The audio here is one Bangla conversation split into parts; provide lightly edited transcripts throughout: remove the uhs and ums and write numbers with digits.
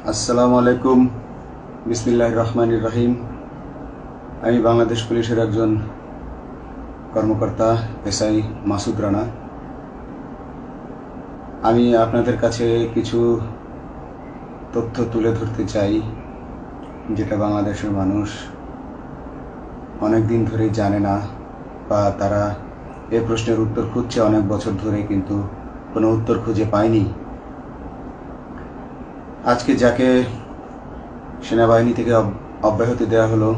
আসসালামু আলাইকুম। বিসমিল্লাহির রহমানির রহিম। আমি বাংলাদেশ পুলিশের একজন কর্মকর্তা এসআই মাসুদ রানা। আমি আপনাদের কাছে কিছু তথ্য তুলে ধরতে চাই, যেটা বাংলাদেশের মানুষ অনেক দিন ধরেই জানে না, বা তারা এ প্রশ্নের উত্তর খুঁজছে অনেক বছর ধরে, কিন্তু কোনো উত্তর খুঁজে পায়নি। আজকে যাকে সেনাবাহিনী থেকে অব্যাহতি দেওয়া হলো,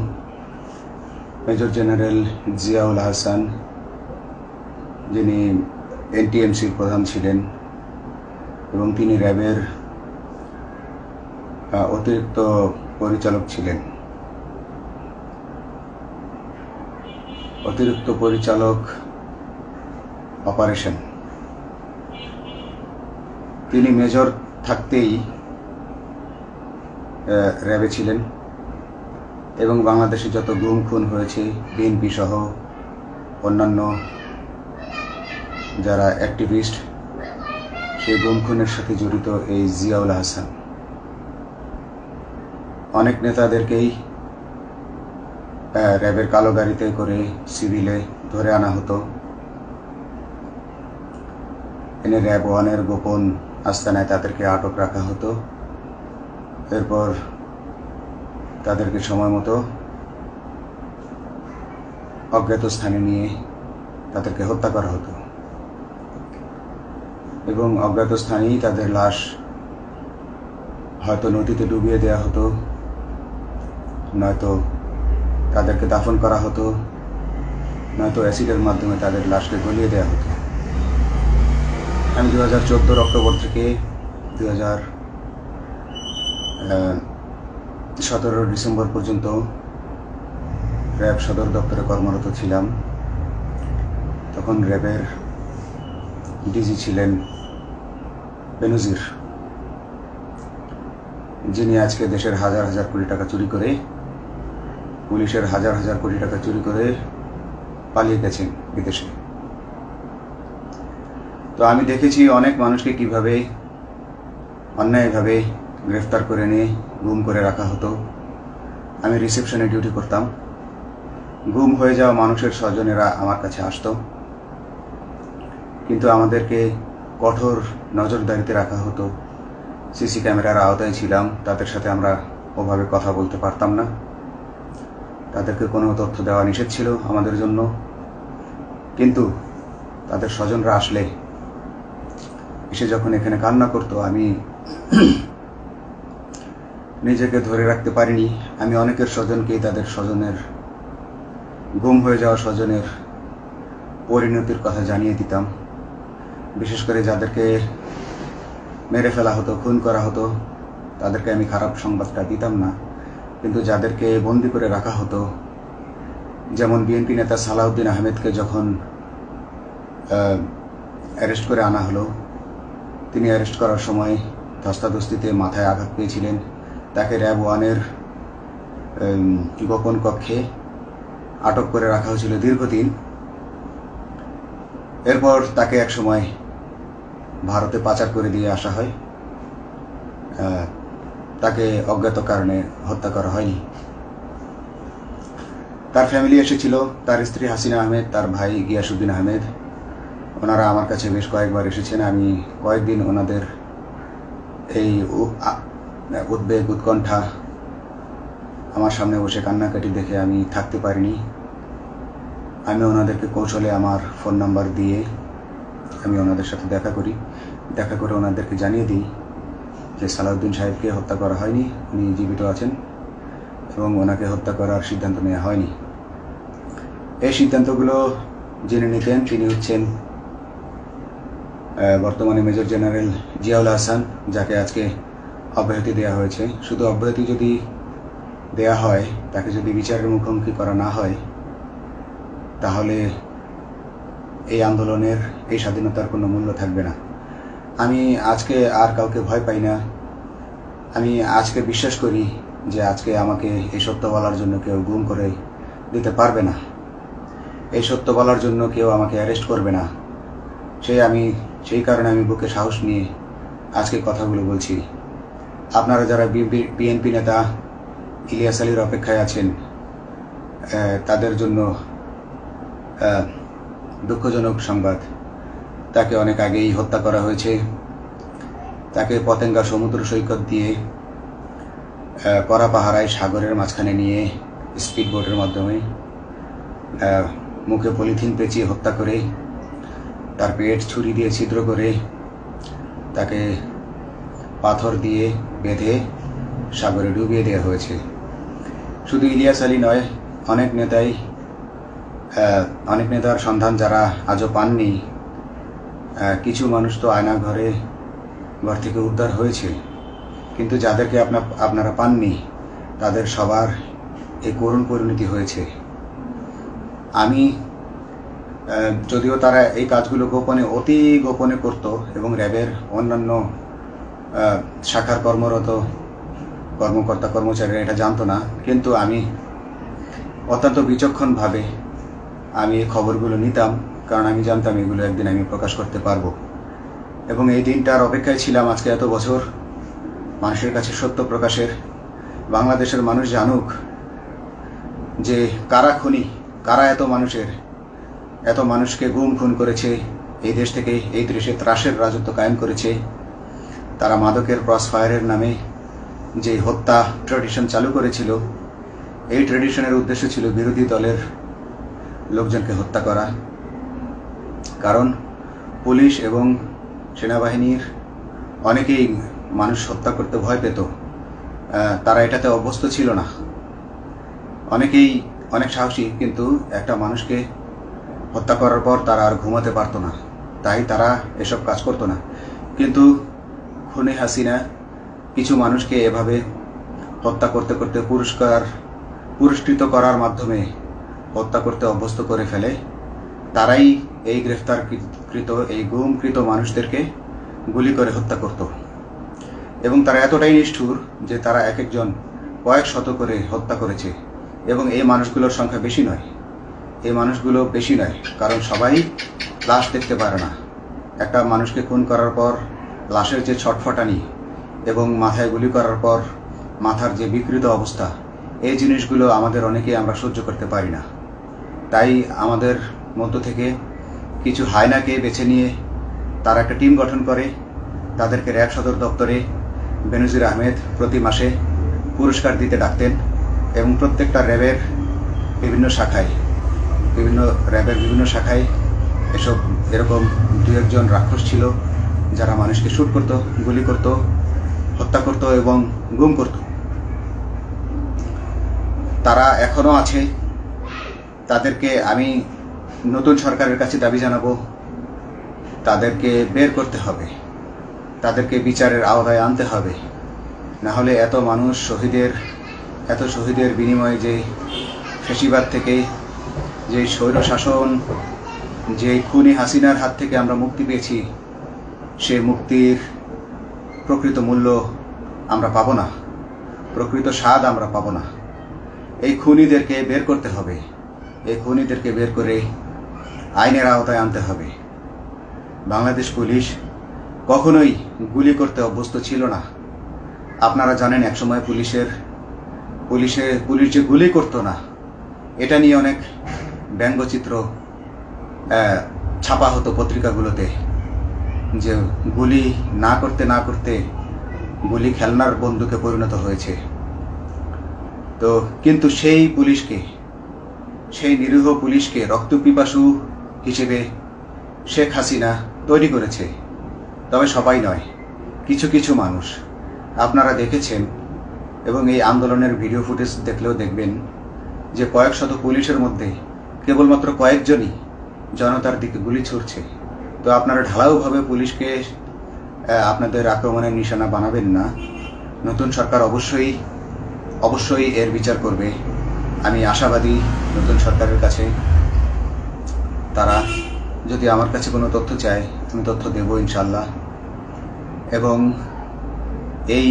মেজর জেনারেল জিয়াউল হাসান, যিনি এনটিএমসির প্রধান ছিলেন এবং তিনি র্যাবের অতিরিক্ত পরিচালক ছিলেন। অতিরিক্ত পরিচালক অপারেশন। তিনি মেজর থাকতেই র্যাবে ছিলেন এবং বাংলাদেশে যত গুম খুন হয়েছে, বিএনপি সহ অন্যান্য যারা অ্যাক্টিভিস্ট, সেই গুম খুনের সাথে জড়িত এই জিয়াউল হাসান। অনেক নেতাদেরকেই র্যাবের কালো গাড়িতে করে সিভিলে ধরে আনা হতো, এনে র্যাব 1-এর গোপন আস্তানায় তাদেরকে আটক রাখা হতো। এরপর তাদেরকে সময় মতো অজ্ঞাত স্থানে নিয়ে তাদেরকে হত্যা করা হতো এবং অজ্ঞাত স্থানেই তাদের লাশ হয়তো নদীতে ডুবিয়ে দেওয়া হতো, নয়তো তাদেরকে দাফন করা হতো, নয়তো অ্যাসিডের মাধ্যমে তাদের লাশকে গলিয়ে দেওয়া হতো। আমি 2014 অক্টোবর থেকে 2017 ডিসেম্বর পর্যন্ত র্যাব সদর দপ্তরে কর্মরত ছিলাম। তখন র্যাবের ডিজি ছিলেন বেনজির, যিনি আজকে দেশের হাজার হাজার কোটি টাকা চুরি করে, পুলিশের হাজার হাজার কোটি টাকা চুরি করে পালিয়ে গেছেন বিদেশে। তো আমি দেখেছি অনেক মানুষকে কিভাবে অন্যায়ভাবে গ্রেফতার করে নিয়ে গুম করে রাখা হতো। আমি রিসেপশনে ডিউটি করতাম। গুম হয়ে যাওয়া মানুষের স্বজনেরা আমার কাছে আসতো, কিন্তু আমাদেরকে কঠোর নজরদারিতে রাখা হতো। সিসি ক্যামেরার আওতায় ছিলাম, তাদের সাথে আমরা ওভাবে কথা বলতে পারতাম না। তাদেরকে কোনো তথ্য দেওয়া নিষেধ ছিল আমাদের জন্য। কিন্তু তাদের স্বজনরা আসলে এসে যখন এখানে কান্না করতো, আমি নিজেকে ধরে রাখতে পারিনি। আমি অনেকের স্বজনকেই তাদের স্বজনের, গুম হয়ে যাওয়া স্বজনের পরিণতির কথা জানিয়ে দিতাম। বিশেষ করে যাদেরকে মেরে ফেলা হতো, খুন করা হতো, তাদেরকে আমি খারাপ সংবাদটা দিতাম না। কিন্তু যাদেরকে বন্দি করে রাখা হতো, যেমন বিএনপি নেতা সালাউদ্দিন আহমেদকে যখন অ্যারেস্ট করে আনা হলো, তিনি অ্যারেস্ট করার সময় ধস্তাধস্তিতে মাথায় আঘাত পেয়েছিলেন। তাকে র্যাব 1-এর গোপন কক্ষে আটক করে রাখা হয়েছিল দীর্ঘদিন। এরপর তাকে এক সময় ভারতে পাচার করে দিয়ে আসা হয়। তাকে অজ্ঞাত কারণে হত্যা করা হয়নি। তার ফ্যামিলি এসেছিল, তার স্ত্রী হাসিনা আহমেদ, তার ভাই গিয়াসউদ্দিন আহমেদ। ওনারা আমার কাছে বেশ কয়েকবার এসেছেন। আমি কয়েকদিন ওনাদের এই উদ্বেগ, উৎকণ্ঠা, আমার সামনে বসে কান্নাকাটি দেখে আমি থাকতে পারিনি। আমি ওনাদেরকে কৌশলে আমার ফোন নাম্বার দিয়ে আমি ওনাদের সাথে দেখা করে ওনাদেরকে জানিয়ে দিই যে সালাউদ্দিন সাহেবকে হত্যা করা হয়নি, উনি জীবিত আছেন এবং ওনাকে হত্যা করার সিদ্ধান্ত নেওয়া হয়নি। এই সিদ্ধান্তগুলো যিনি নিতেন তিনি হচ্ছেন বর্তমানে মেজর জেনারেল জিয়াউল হাসান, যাকে আজকে অব্যাহতি দেওয়া হয়েছে। শুধু অব্যাহতি যদি দেয়া হয়, তাকে যদি বিচারের মুখোমুখি করা না হয়, তাহলে এই আন্দোলনের, এই স্বাধীনতার কোনো মূল্য থাকবে না। আমি আজকে আর কাউকে ভয় পাই না। আমি আজকে বিশ্বাস করি যে আজকে আমাকে এই সত্য বলার জন্য কেউ গুম করে দিতে পারবে না, এই সত্য বলার জন্য কেউ আমাকে অ্যারেস্ট করবে না। সেই কারণে আমি বুকে সাহস নিয়ে আজকে কথাগুলো বলছি। আপনারা যারা বিএনপি নেতা ইলিয়াস আলীর অপেক্ষায় আছেন, তাদের জন্য দুঃখজনক সংবাদ। তাকে অনেক আগেই হত্যা করা হয়েছে। তাকে পতেঙ্গা সমুদ্র সৈকত দিয়ে কড়া পাহারায় সাগরের মাঝখানে নিয়ে স্পিড বোটের মাধ্যমে মুখে পলিথিন পেঁচিয়ে হত্যা করে, তার পেট ছুরি দিয়ে ছিদ্র করে, তাকে পাথর দিয়ে বেঁধে সাগরে ডুবিয়ে দেওয়া হয়েছে। শুধু ইলিয়াস আলী নয়, অনেক নেতার সন্ধান যারা আজও পাননি। কিছু মানুষ তো ঘর থেকে উদ্ধার হয়েছে, কিন্তু যাদেরকে আপনারা পাননি তাদের সবার এই করুণ পরিণতি হয়েছে। আমি যদিও তারা এই কাজগুলো অতি গোপনে করত এবং র্যাবের অন্যান্য শাখার কর্মরত কর্মকর্তা কর্মচারীরা এটা জানতো না, কিন্তু আমি অত্যন্ত বিচক্ষণভাবে আমি এই খবরগুলো নিতাম, কারণ আমি জানতাম এগুলো একদিন আমি প্রকাশ করতে পারবো। এবং এই দিনটার অপেক্ষায় ছিলাম আজকে এত বছর, মানুষের কাছে সত্য প্রকাশের। বাংলাদেশের মানুষ জানুক যে কারা খুনি, কারা এত মানুষকে খুন করেছে, এই দেশ থেকে এই দেশে ত্রাসের রাজত্ব কায়েম করেছে। তারা মাদকের ক্রস ফায়ারের নামে যে হত্যা ট্র্যাডিশন চালু করেছিল, এই ট্র্যাডিশনের উদ্দেশ্য ছিল বিরোধী দলের লোকজনকে হত্যা করা। কারণ পুলিশ এবং সেনাবাহিনীর অনেকেই মানুষ হত্যা করতে ভয় পেত, তারা এটাতে অভ্যস্ত ছিল না। অনেকেই অনেক সাহসী, কিন্তু একটা মানুষকে হত্যা করার পর তারা আর ঘুমাতে পারতো না, তাই তারা এসব কাজ করতো না। কিন্তু খুনে হাসিনা কিছু মানুষকে এভাবে হত্যা করতে করতে পুরস্কৃত করার মাধ্যমে হত্যা করতে অভ্যস্ত করে ফেলে। তারাই এই গ্রেফতারকৃত এই গুমকৃত মানুষদেরকে গুলি করে হত্যা করত। এবং তারা এতটাই নিষ্ঠুর যে তারা এক একজন কয়েক শত করে হত্যা করেছে। এবং এই মানুষগুলোর সংখ্যা বেশি নয়, কারণ সবাই লাশ দেখতে পারে না। একটা মানুষকে খুন করার পর লাশের যে ছটফটানি এবং মাথায় গুলি করার পর মাথার যে বিকৃত অবস্থা, এই জিনিসগুলো আমাদের অনেকেই আমরা সহ্য করতে পারি না। তাই আমাদের মধ্য থেকে কিছু হায়নাকে বেছে নিয়ে তারা একটা টিম গঠন করে, তাদেরকে র্যাব সদর দপ্তরে বেনজির আহমেদ প্রতি মাসে পুরস্কার দিতে ডাকতেন। এবং প্রত্যেকটা র্যাবের বিভিন্ন শাখায় এরকম দু একজন রাক্ষস ছিল যারা মানুষকে শুট করত, গুলি করত, হত্যা করত এবং গুম করত। তারা এখনো আছে। তাদেরকে আমি নতুন সরকারের কাছে দাবি জানাবো, তাদেরকে বের করতে হবে, তাদেরকে বিচারের আওতায় আনতে হবে। না হলে এত শহীদের বিনিময়ে যে ফ্যাসিবাদ থেকে, যে স্বৈর শাসন, যে খুনি হাসিনার হাত থেকে আমরা মুক্তি পেয়েছি, সে মুক্তির প্রকৃত মূল্য আমরা পাবো না, প্রকৃত স্বাদ আমরা পাবো না। এই খুনিদেরকে বের করতে হবে, এই খুনিদেরকে বের করে আইনের আওতায় আনতে হবে। বাংলাদেশ পুলিশ কখনোই গুলি করতে অভ্যস্ত ছিল না। আপনারা জানেন একসময় পুলিশ যে গুলি করতো না, এটা নিয়ে অনেক ব্যঙ্গচিত্র ছাপা হতো পত্রিকাগুলোতে, যে গুলি না করতে গুলি খেলনার বন্দুকে পরিণত হয়েছে। তো কিন্তু সেই নিরীহ পুলিশকে রক্তপিপাসু হিসেবে শেখ হাসিনা তৈরি করেছে। তবে সবাই নয়, কিছু কিছু মানুষ আপনারা দেখেছেন, এবং এই আন্দোলনের ভিডিও ফুটেজ দেখলেও দেখবেন যে কয়েক শত পুলিশের মধ্যে কেবলমাত্র কয়েকজনই জনতার দিকে গুলি ছুড়ছে। তো আপনারা ঢালাওভাবে পুলিশকে আপনাদের আক্রমণের নিশানা বানাবেন না। নতুন সরকার অবশ্যই এর বিচার করবে। আমি আশাবাদী নতুন সরকারের কাছে। তারা যদি আমার কাছে কোনো তথ্য চায়, আমি তথ্য দেব ইনশাল্লাহ। এবং এই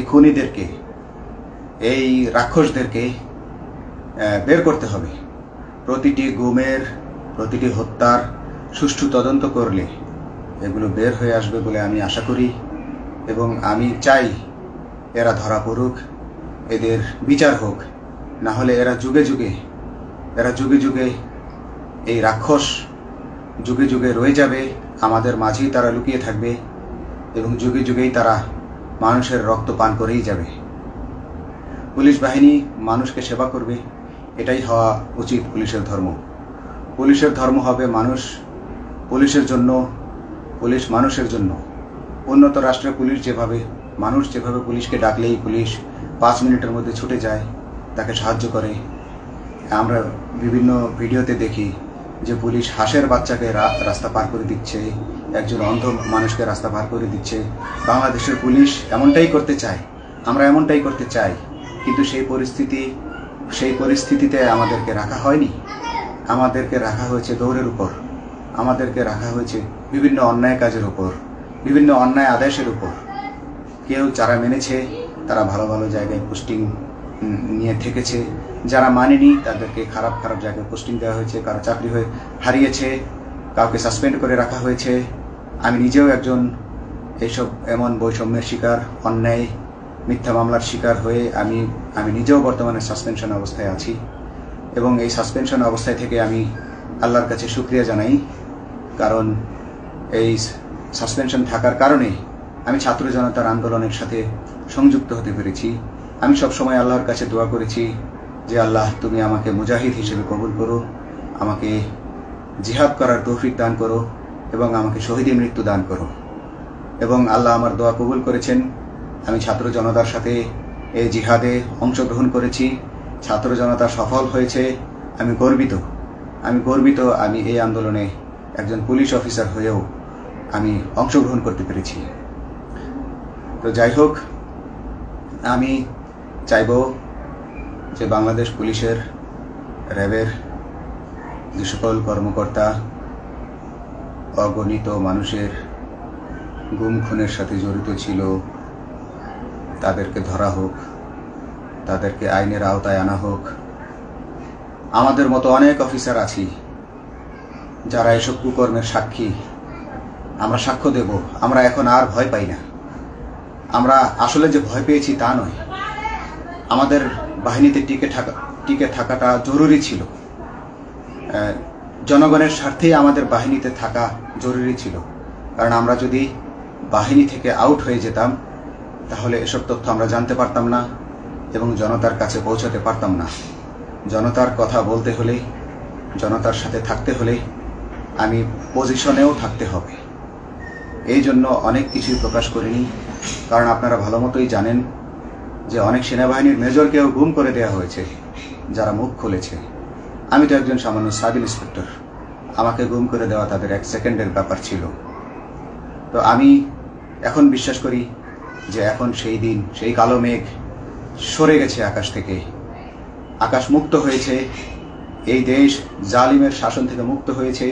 খুনিদেরকে, এই রাক্ষসদেরকে বের করতে হবে। প্রতিটি গুমের, প্রতিটি হত্যার সুষ্ঠু তদন্ত করলে এগুলো বের হয়ে আসবে বলে আমি আশা করি। এবং আমি চাই এরা ধরা পড়ুক, এদের বিচার হোক, না হলে এরা যুগে যুগে এই রাক্ষস যুগে যুগে রয়ে যাবে, আমাদের মাঝেই তারা লুকিয়ে থাকবে এবং যুগে যুগেই তারা মানুষের রক্ত পান করেই যাবে। পুলিশ বাহিনী মানুষকে সেবা করবে, এটাই হওয়া উচিত পুলিশের ধর্ম। পুলিশের ধর্ম হবে মানুষ পুলিশের জন্য, পুলিশ মানুষের জন্য। উন্নত রাষ্ট্রের পুলিশ মানুষ যেভাবে পুলিশকে ডাকলেই পুলিশ 5 মিনিটের মধ্যে ছুটে যায়, তাকে সাহায্য করে। আমরা বিভিন্ন ভিডিওতে দেখি যে পুলিশ হাঁসের বাচ্চাকে রাস্তা পার করে দিচ্ছে, একজন অন্ধ মানুষকে রাস্তা পার করে দিচ্ছে। বাংলাদেশের পুলিশ এমনটাই করতে চায়, আমরা এমনটাই করতে চাই, কিন্তু সেই পরিস্থিতিতে আমাদেরকে রাখা হয়নি। আমাদেরকে রাখা হয়েছে দৌড়ের উপর, আমাদেরকে রাখা হয়েছে বিভিন্ন অন্যায় কাজের উপর, বিভিন্ন অন্যায় আদেশের উপর। কেউ যারা মেনেছে তারা ভালো ভালো জায়গায় পোস্টিং নিয়ে থেকেছে, যারা মানেনি তাদেরকে খারাপ খারাপ জায়গায় পোস্টিং দেওয়া হয়েছে, কারো চাকরি হয়ে হারিয়েছে, কাউকে সাসপেন্ড করে রাখা হয়েছে। আমি নিজেও একজন এমন বৈষম্যের শিকার, অন্যায় মিথ্যা মামলার শিকার হয়ে আমি নিজেও বর্তমানে সাসপেনশন অবস্থায় আছি এবং এই সাসপেনশন অবস্থায় থেকে আমি আল্লাহর কাছে শুকরিয়া জানাই, কারণ এই সাসপেনশন থাকার কারণে আমি ছাত্র জনতার আন্দোলনের সাথে সংযুক্ত হতে পেরেছি। আমি সবসময় আল্লাহর কাছে দোয়া করেছি যে আল্লাহ, তুমি আমাকে মুজাহিদ হিসেবে কবুল করো, আমাকে জিহাদ করার তৌফিক দান করো এবং আমাকে শহীদের মৃত্যু দান করো। এবং আল্লাহ আমার দোয়া কবুল করেছেন। আমি ছাত্র জনতার সাথে এই জিহাদে অংশগ্রহণ করেছি, ছাত্র জনতা সফল হয়েছে। আমি গর্বিত আমি এই আন্দোলনে একজন পুলিশ অফিসার হয়েও আমি অংশগ্রহণ করতে পেরেছি। তো যাই হোক, আমি চাইব যে বাংলাদেশ পুলিশের, র্যাবের যে সকল কর্মকর্তা অগণিত মানুষের গুম খুনের সাথে জড়িত ছিল তাদেরকে ধরা হোক, তাদেরকে আইনের আওতায় আনা হোক। আমাদের মতো অনেক অফিসার আছি যারা এসব কুকর্মের সাক্ষী, আমরা সাক্ষ্য দেব। আমরা এখন আর ভয় পাই না। আমরা আসলে যে ভয় পেয়েছি তা নয়, আমাদের বাহিনীতে টিকে থাকাটা জরুরি ছিল। জনগণের স্বার্থেই আমাদের বাহিনীতে থাকা জরুরি ছিল, কারণ আমরা যদি বাহিনী থেকে আউট হয়ে যেতাম তাহলে এসব তথ্য আমরা জানতে পারতাম না এবং জনতার কাছে পৌঁছাতে পারতাম না। জনতার কথা বলতে হলে, জনতার সাথে থাকতে হলে আমি পজিশনেও থাকতে হবে। এই জন্য অনেক কিছুই প্রকাশ করিনি, কারণ আপনারা ভালো মতোই জানেন যে অনেক সেনাবাহিনীর মেজরকেও গুম করে দেওয়া হয়েছে যারা মুখ খুলেছে। আমি তো একজন সামান্য সাব ইন্সপেক্টর, আমাকে গুম করে দেওয়া তাদের 1 সেকেন্ডের ব্যাপার ছিল। তো আমি এখন বিশ্বাস করি যে এখন সেই দিন, সেই কালো মেঘ সরে গেছে আকাশ থেকে, আকাশ মুক্ত হয়েছে, এই দেশ জালিমের শাসন থেকে মুক্ত হয়েছে।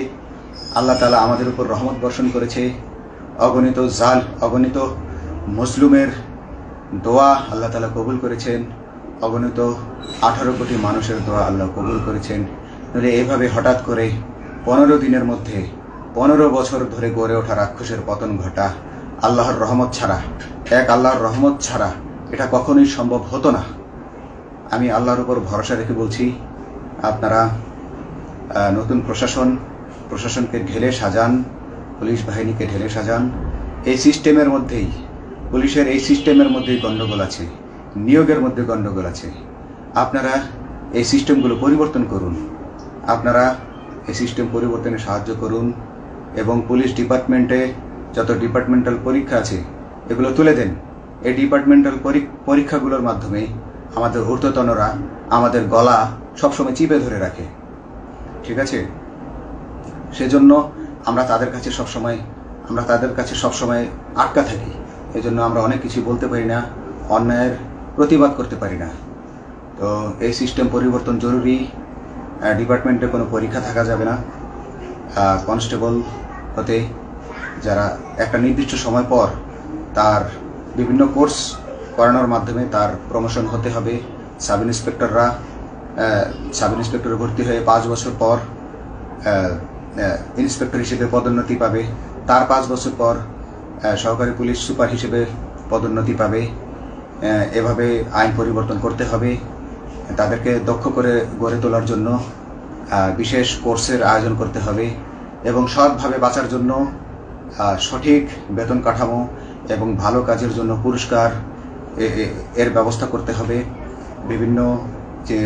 আল্লাহ তাআলা আমাদের উপর রহমত বর্ষণ করেছে। অগণিত মুসলিমের দোয়া আল্লাহ তাআলা কবুল করেছেন, অগণিত 18 কোটি মানুষের দোয়া আল্লাহ কবুল করেছেন। নইলে এভাবে হঠাৎ করে 15 দিনের মধ্যে 15 বছর ধরে গড়ে ওঠা রাক্ষসের পতন ঘটা আল্লাহর রহমত ছাড়া, আল্লাহর রহমত ছাড়া এটা কখনোই সম্ভব হতো না। আমি আল্লাহর উপর ভরসা রেখে বলছি, আপনারা নতুন প্রশাসনকে ঢেলে সাজান, পুলিশ বাহিনীকে ঢেলে সাজান। এই সিস্টেমের মধ্যেই, পুলিশের এই সিস্টেমের মধ্যেই গণ্ডগোল আছে, নিয়োগের মধ্যে গণ্ডগোল আছে। আপনারা এই সিস্টেমগুলো পরিবর্তন করুন, আপনারা এই সিস্টেম পরিবর্তনে সাহায্য করুন এবং পুলিশ ডিপার্টমেন্টে যত ডিপার্টমেন্টাল পরীক্ষা আছে এগুলো তুলে দেন। এই ডিপার্টমেন্টাল পরীক্ষাগুলোর মাধ্যমে আমাদের ঊর্ধ্বতনরা আমাদের গলা সবসময় চিপে ধরে রাখে, ঠিক আছে? সেজন্য আমরা তাদের কাছে সবসময় আটকা থাকি। এই জন্য আমরা অনেক কিছু বলতে পারি না, অন্যায়ের প্রতিবাদ করতে পারি না। তো এই সিস্টেম পরিবর্তন জরুরি। ডিপার্টমেন্টে কোনো পরীক্ষা থাকা যাবে না। কনস্টেবল হতে যারা একটা নির্দিষ্ট সময় পর তার বিভিন্ন কোর্স করানোর মাধ্যমে তার প্রমোশন হতে হবে। সাব ইন্সপেক্টরে ভর্তি হয়ে 5 বছর পর ইন্সপেক্টর হিসেবে পদোন্নতি পাবে, তার 5 বছর পর সহকারী পুলিশ সুপার হিসেবে পদোন্নতি পাবে। এভাবে আইন পরিবর্তন করতে হবে। তাদেরকে দক্ষ করে গড়ে তোলার জন্য বিশেষ কোর্সের আয়োজন করতে হবে এবং সৎভাবে বাঁচার জন্য সঠিক বেতন কাঠামো এবং ভালো কাজের জন্য পুরস্কার এর ব্যবস্থা করতে হবে। বিভিন্ন যে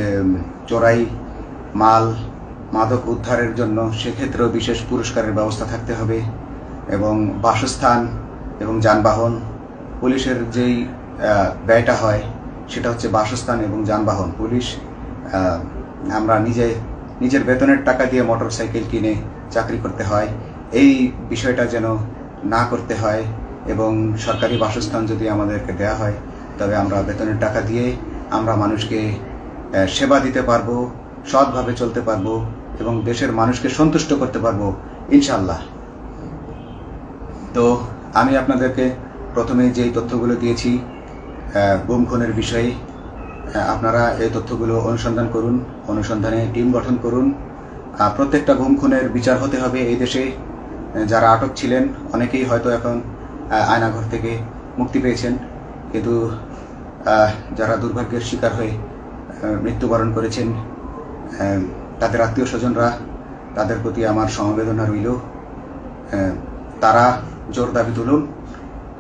চোরাই মাল মাদক উদ্ধারের জন্য সেক্ষেত্রেও বিশেষ পুরস্কারের ব্যবস্থা থাকতে হবে এবং বাসস্থান এবং যানবাহন, পুলিশের যেই ব্যয়টা হয় সেটা হচ্ছে বাসস্থান এবং যানবাহন। পুলিশ আমরা নিজের বেতনের টাকা দিয়ে মোটরসাইকেল কিনে চাকরি করতে হয়, এই বিষয়টা যেন না করতে হয় এবং সরকারি বাসস্থান যদি আমাদেরকে দেয়া হয় তবে আমরা বেতনের টাকা দিয়ে আমরা মানুষকে সেবা দিতে পারবো, সৎভাবে চলতে পারবো এবং দেশের মানুষকে সন্তুষ্ট করতে পারবো ইনশাল্লাহ। তো আমি আপনাদেরকে প্রথমে যেই তথ্যগুলো দিয়েছি গুম খুনের বিষয়ে, আপনারা এই তথ্যগুলো অনুসন্ধান করুন, অনুসন্ধানে টিম গঠন করুন। প্রত্যেকটা গুম খুনের বিচার হতে হবে এই দেশে। যারা আটক ছিলেন অনেকেই হয়তো এখন আয়নাঘর থেকে মুক্তি পেয়েছেন, কিন্তু যারা দুর্ভাগ্যের শিকার হয়ে মৃত্যুবরণ করেছেন তাদের আত্মীয় স্বজনরা, তাদের প্রতি আমার সমবেদনা রইল। তারা জোর দাবি তুলুন,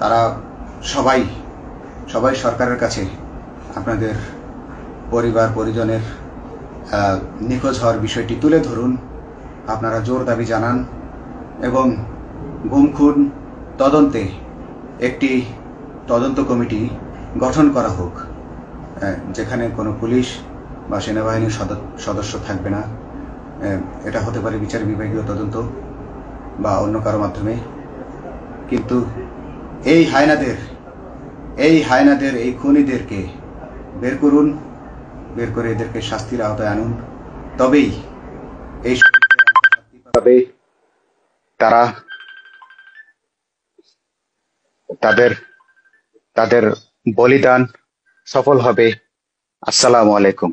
তারা সবাই সরকারের কাছে আপনাদের পরিবার পরিজনের নিখোঁজ হওয়ার বিষয়টি তুলে ধরুন, আপনারা জোর দাবি জানান এবং গুম খুন তদন্তে একটি তদন্ত কমিটি গঠন করা হোক, যেখানে কোনো পুলিশ বা সেনাবাহিনীর সদস্য থাকবে না। এটা হতে পারে বিচার বিভাগীয় তদন্ত বা অন্য কারো মাধ্যমে, কিন্তু এই হায়নাদের এই খুনিদেরকে বের করুন, বের করে এদেরকে শাস্তির আওতায় আনুন, তবেই এই তারা তাদের বলিদান সফল হবে। আসসালামু আলাইকুম।